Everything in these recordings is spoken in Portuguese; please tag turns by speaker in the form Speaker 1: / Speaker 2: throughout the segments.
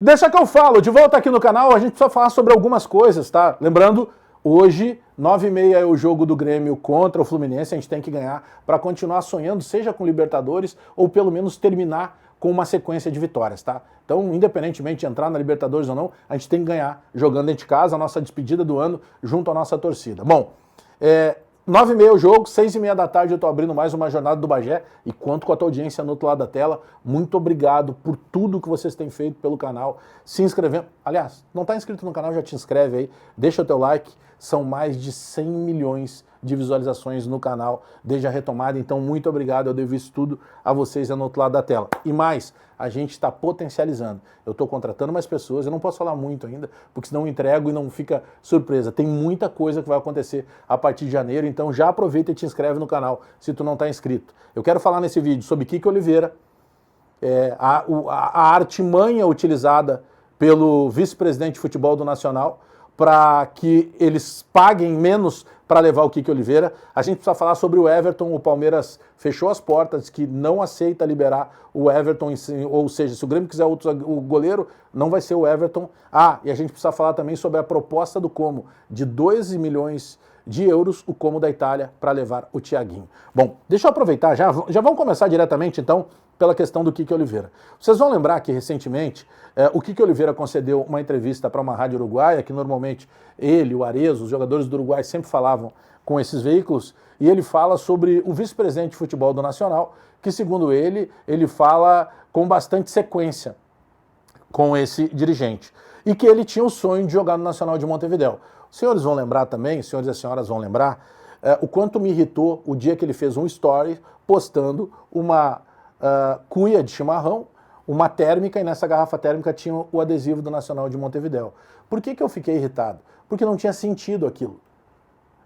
Speaker 1: Deixa que eu falo, de volta aqui no canal, a gente precisa falar sobre algumas coisas, tá? Lembrando, hoje, 9h30 é o jogo do Grêmio contra o Fluminense, a gente tem que ganhar para continuar sonhando, seja com Libertadores ou pelo menos terminar com uma sequência de vitórias, tá? Então, independentemente de entrar na Libertadores ou não, a gente tem que ganhar jogando dentro de casa, a nossa despedida do ano junto à nossa torcida. Bom, 9h30 o jogo, 6h30 da tarde eu tô abrindo mais uma jornada do Bagé e conto com a tua audiência no outro lado da tela. Muito obrigado por tudo que vocês têm feito pelo canal, se inscrevendo. Aliás, não tá inscrito no canal, já te inscreve aí, deixa o teu like. São mais de 100 milhões de visualizações no canal desde a retomada, então muito obrigado, eu devo isso tudo a vocês no outro lado da tela. E mais, a gente está potencializando. Eu estou contratando mais pessoas, eu não posso falar muito ainda, porque senão eu entrego e não fica surpresa. Tem muita coisa que vai acontecer a partir de janeiro, então já aproveita e te inscreve no canal se tu não está inscrito. Eu quero falar nesse vídeo sobre Kiko Oliveira, a artimanha utilizada pelo vice-presidente de futebol do Nacional para que eles paguem menos para levar o Kiko Oliveira. A gente precisa falar sobre o Everton. O Palmeiras fechou as portas, que não aceita liberar o Everton, ou seja, se o Grêmio quiser o goleiro, não vai ser o Everton. E a gente precisa falar também sobre a proposta do Como, de 12 milhões de euros, o Como da Itália, para levar o Thiaguinho. Bom, deixa eu aproveitar, já vamos começar diretamente então pela questão do Kiko Oliveira. Vocês vão lembrar que recentemente o Kiko Oliveira concedeu uma entrevista para uma rádio uruguaia, que normalmente ele, o Arezzo, os jogadores do Uruguai sempre falavam com esses veículos, e ele fala sobre o vice-presidente de futebol do Nacional, que segundo ele fala com bastante sequência com esse dirigente, e que ele tinha o sonho de jogar no Nacional de Montevidéu. Os senhores vão lembrar também, os senhores e as senhoras vão lembrar, o quanto me irritou o dia que ele fez um story postando uma cuia de chimarrão, uma térmica, e nessa garrafa térmica tinha o adesivo do Nacional de Montevidéu. Por que eu fiquei irritado? Porque não tinha sentido aquilo.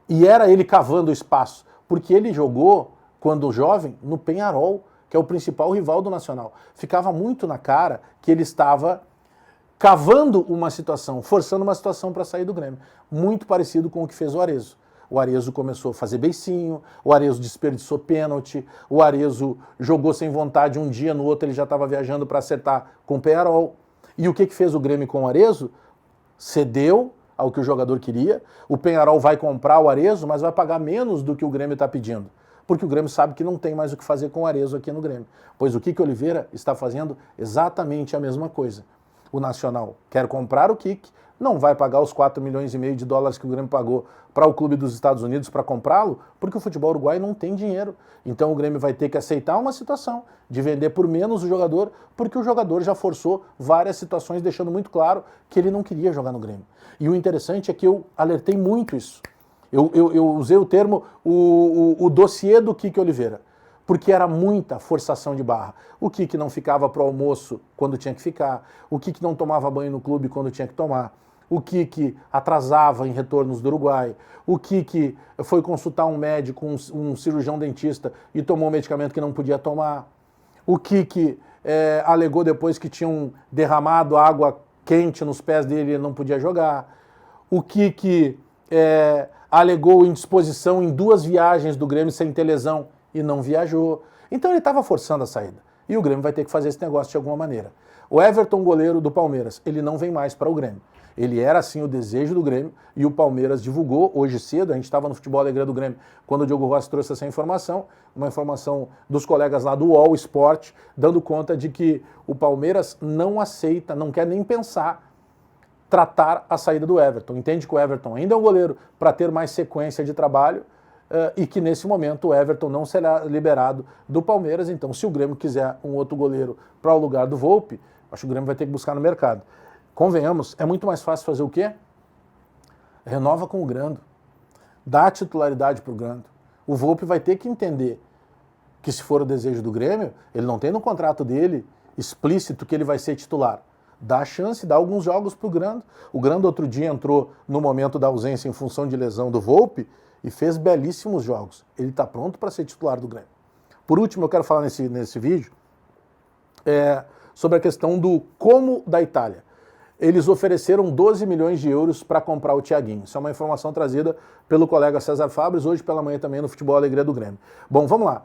Speaker 1: E era ele cavando o espaço, porque ele jogou, quando jovem, no Peñarol, que é o principal rival do Nacional. Ficava muito na cara que ele estava cavando uma situação, forçando uma situação para sair do Grêmio. Muito parecido com o que fez o Arezzo. O Arezzo começou a fazer beicinho, o Arezzo desperdiçou pênalti, o Arezzo jogou sem vontade um dia, no outro ele já estava viajando para acertar com o Peñarol. E o que fez o Grêmio com o Arezzo? Cedeu ao que o jogador queria, o Peñarol vai comprar o Arezzo, mas vai pagar menos do que o Grêmio está pedindo, porque o Grêmio sabe que não tem mais o que fazer com o Arezzo aqui no Grêmio. Pois o Kiko Oliveira está fazendo exatamente a mesma coisa. O Nacional quer comprar o Kiko, não vai pagar os 4,5 milhões de dólares que o Grêmio pagou para o clube dos Estados Unidos para comprá-lo, porque o futebol uruguaio não tem dinheiro. Então o Grêmio vai ter que aceitar uma situação de vender por menos o jogador, porque o jogador já forçou várias situações, deixando muito claro que ele não queria jogar no Grêmio. E o interessante é que eu alertei muito isso. Eu usei o termo o dossiê do Kiko Oliveira, porque era muita forçação de barra. O Kiko não ficava para o almoço quando tinha que ficar, o Kiko não tomava banho no clube quando tinha que tomar, o Kiko atrasava em retornos do Uruguai, o Kiko foi consultar um médico, um cirurgião dentista e tomou um medicamento que não podia tomar, o Kiko alegou depois que tinham derramado água quente nos pés dele e ele não podia jogar, o Kiko alegou indisposição em 2 viagens do Grêmio sem ter lesão e não viajou. Então ele estava forçando a saída. E o Grêmio vai ter que fazer esse negócio de alguma maneira. O Everton, goleiro do Palmeiras, ele não vem mais para o Grêmio. Ele era, sim, o desejo do Grêmio e o Palmeiras divulgou hoje cedo, a gente estava no Futebol Alegria do Grêmio, quando o Diogo Rossi trouxe essa informação, uma informação dos colegas lá do UOL Esporte, dando conta de que o Palmeiras não aceita, não quer nem pensar tratar a saída do Everton. Entende que o Everton ainda é um goleiro para ter mais sequência de trabalho, e que nesse momento o Everton não será liberado do Palmeiras. Então, se o Grêmio quiser um outro goleiro para o lugar do Volpi, acho que o Grêmio vai ter que buscar no mercado. Convenhamos, é muito mais fácil fazer o quê? Renova com o Grando. Dá a titularidade para o Grando. O Volpi vai ter que entender que, se for o desejo do Grêmio, ele não tem no contrato dele explícito que ele vai ser titular. Dá a chance, dá alguns jogos para o Grando. O Grando outro dia entrou no momento da ausência em função de lesão do Volpi e fez belíssimos jogos. Ele está pronto para ser titular do Grêmio. Por último, eu quero falar nesse vídeo sobre a questão do Como da Itália. Eles ofereceram 12 milhões de euros para comprar o Thiaguinho. Isso é uma informação trazida pelo colega César Fabres, hoje pela manhã também no Futebol Alegria do Grêmio. Bom, vamos lá.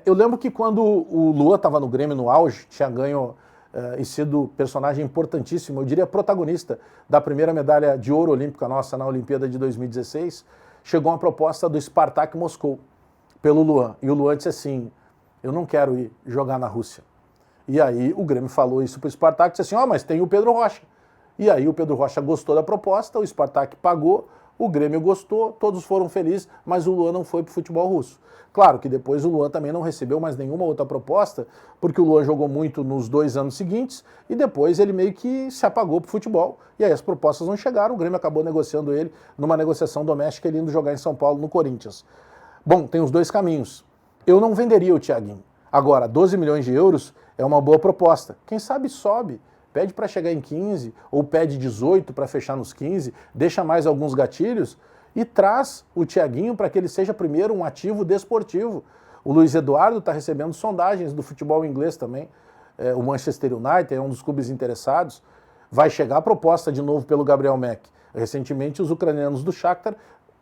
Speaker 1: Eu lembro que quando o Luan estava no Grêmio no auge, tinha ganho e sido personagem importantíssimo, eu diria protagonista da primeira medalha de ouro olímpica nossa na Olimpíada de 2016, chegou uma proposta do Spartak Moscou pelo Luan. E o Luan disse assim, eu não quero ir jogar na Rússia. E aí o Grêmio falou isso para o Spartak, disse assim, mas tem o Pedro Rocha. E aí o Pedro Rocha gostou da proposta, o Spartak pagou, o Grêmio gostou, todos foram felizes, mas o Luan não foi para o futebol russo. Claro que depois o Luan também não recebeu mais nenhuma outra proposta, porque o Luan jogou muito nos 2 anos seguintes e depois ele meio que se apagou para o futebol. E aí as propostas não chegaram, o Grêmio acabou negociando ele numa negociação doméstica, ele indo jogar em São Paulo, no Corinthians. Bom, tem os 2 caminhos. Eu não venderia o Thiaguinho. Agora, 12 milhões de euros é uma boa proposta. Quem sabe sobe. Pede para chegar em 15 ou pede 18 para fechar nos 15, deixa mais alguns gatilhos e traz o Thiaguinho para que ele seja primeiro um ativo desportivo. O Luiz Eduardo está recebendo sondagens do futebol inglês também. O Manchester United é um dos clubes interessados. Vai chegar a proposta de novo pelo Gabriel Mack. Recentemente os ucranianos do Shakhtar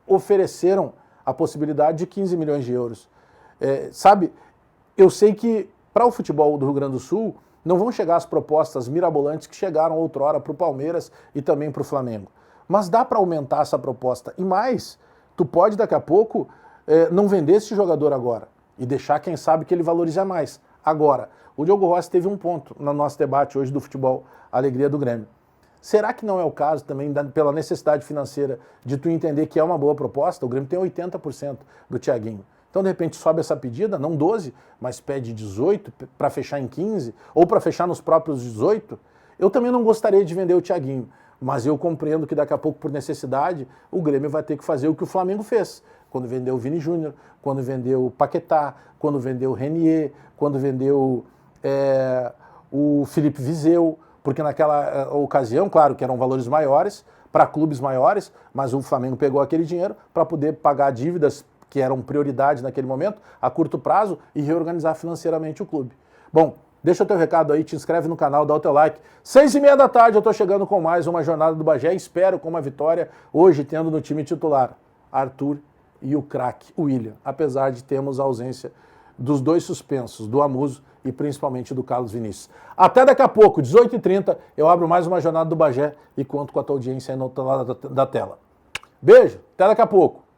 Speaker 1: ofereceram a possibilidade de 15 milhões de euros. Sabe, eu sei que para o futebol do Rio Grande do Sul não vão chegar as propostas mirabolantes que chegaram outrora para o Palmeiras e também para o Flamengo. Mas dá para aumentar essa proposta. E mais, tu pode daqui a pouco não vender esse jogador agora e deixar quem sabe que ele valorize mais. Agora, o Diogo Rossi teve um ponto no nosso debate hoje do futebol Alegria do Grêmio. Será que não é o caso também, pela necessidade financeira, de tu entender que é uma boa proposta? O Grêmio tem 80% do Thiaguinho. Então, de repente, sobe essa pedida, não 12, mas pede 18 para fechar em 15, ou para fechar nos próprios 18. Eu também não gostaria de vender o Thiaguinho, mas eu compreendo que daqui a pouco, por necessidade, o Grêmio vai ter que fazer o que o Flamengo fez. Quando vendeu o Vini Júnior, quando vendeu o Paquetá, quando vendeu o Renier, quando vendeu o Felipe Viseu, porque naquela ocasião, claro que eram valores maiores, para clubes maiores, mas o Flamengo pegou aquele dinheiro para poder pagar dívidas que eram prioridade naquele momento, a curto prazo, e reorganizar financeiramente o clube. Bom, deixa o teu recado aí, te inscreve no canal, dá o teu like. 6h30 da tarde eu tô chegando com mais uma jornada do Bagé, espero com uma vitória, hoje tendo no time titular Arthur e o craque William, apesar de termos a ausência dos 2 suspensos, do Amuso e principalmente do Carlos Vinícius. Até daqui a pouco, 18h30, eu abro mais uma jornada do Bagé e conto com a tua audiência aí no outro lado da tela. Beijo, até daqui a pouco.